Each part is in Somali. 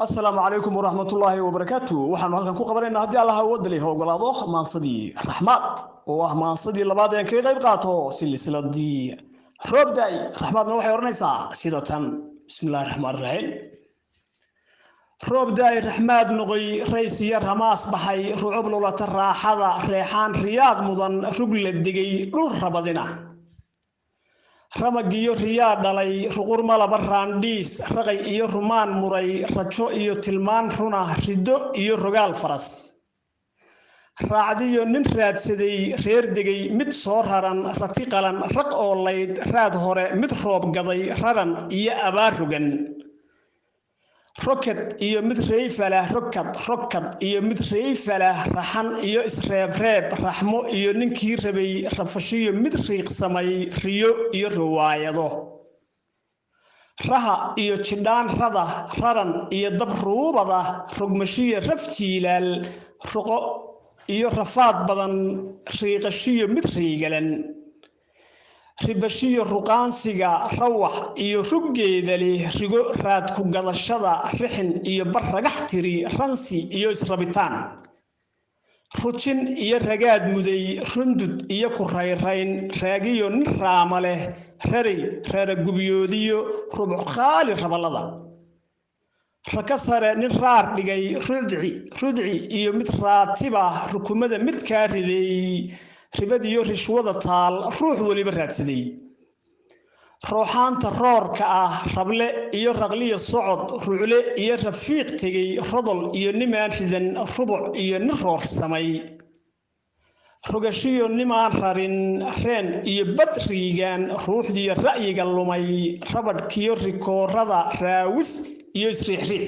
السلام عليكم ورحمة الله وبركاته وحنا هلكن ku qabanayna hadii Allah uu wadalay howgalaado maansadii raxmaad oo maansadii labaad ee ka qayb qaato silsiladii roobday raxmaadna waxay oranaysaa sida tan bismillaahir rahmaanir rahiim roobday raxmaad noqoy raysiya ramaas baxay rucub lulata raaxada reexaan riyaad mudan rug la digay dhul rabadina ramagiyo riyaa dhalay ruqur malaba raandhiis raqay iyo rumaan muray rajo iyo tilmaan runa rido iyo rogaal faras raacdiyo nin raadsaday reer degay mid soo raran rati qalan raq oo layd raad hore mid roob gaday raran iyo abaar rugan rocket iyo mid reeyfala rocket iyo mid reeyfala raxan iyo isreeb raxmo iyo ninkii rabay rafashiyo mid riiqsamay riyo iyo riwaayado raha iyo jidhaan rada raran iyo dab ruubada rogmashiyo rafjiilal ruqo iyo rafaad badan riiqashiyo mid riigalan ribashiyo ruqaansiga rawax iyo ruggeeda leh rigo raad ku gadashada rixin iyo barragax tiri ransi iyo israbitaan rujin iyo ragaad muday rundud iyo ku rayrayn raagiyo nin raama leh reera gubyoodiyo rubuc qaali rabalada raka sare nin raar dhigay rudci iyo mid raatiba rukumada mid kaa riday ribadiyo rishwada taal ruux waliba raadsaday ruuxaanta roorka ah rable iyo raqliyo socod ruucle iyo rafiiq tegay rodol iyo nimaan ridan rubuc iyo nin roorsamay rogashiyo nimaan rarin reen iyo bad riigaan ruuxdiyo ra'yiga lumay rabadhkiyo rikoorada raawis iyo isriixriix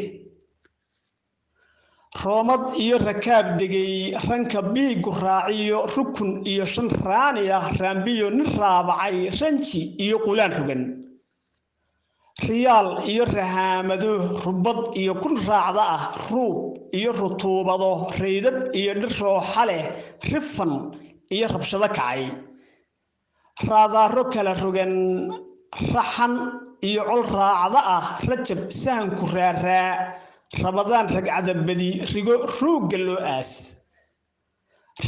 roomad iyo rakaab degay ranka biigu raaciyo rukun iyo shan raaniya raambiyo nin raabacay ranji iyo qulaan rugan riyaal iyo rahaamado rubad iyo kun raacda ah ruub iyo rutuubado reydab iyo dhir rooxa leh rifan iyo rabshado kacay raadaaro kala rogan raxan iyo col raacda ah rajab sahanku raaraa رمضان رجعت بدي رجو روج اللؤاس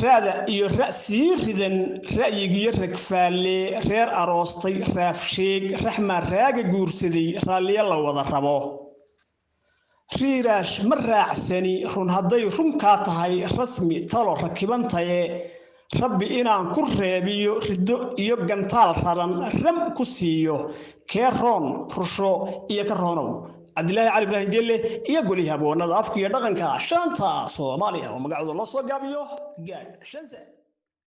رادة يرأسي ردن رأي جيرك فالي رير أراستي رافشيك رحمة راجع جورسدي رالي الله وضربه ريراش مرة عساني رون هضي رون كاتهاي رسمي طلع ركبان تاي ربي إنا كرهبيو ردو يبقن طال ران رم كسيو كيرون رشو يكرهونو عبد الله علي إبراهيم جل يقول يا أبو نظافك يا دغنك شانتا صوماليا ومقعد الله صقابيو قال شنسه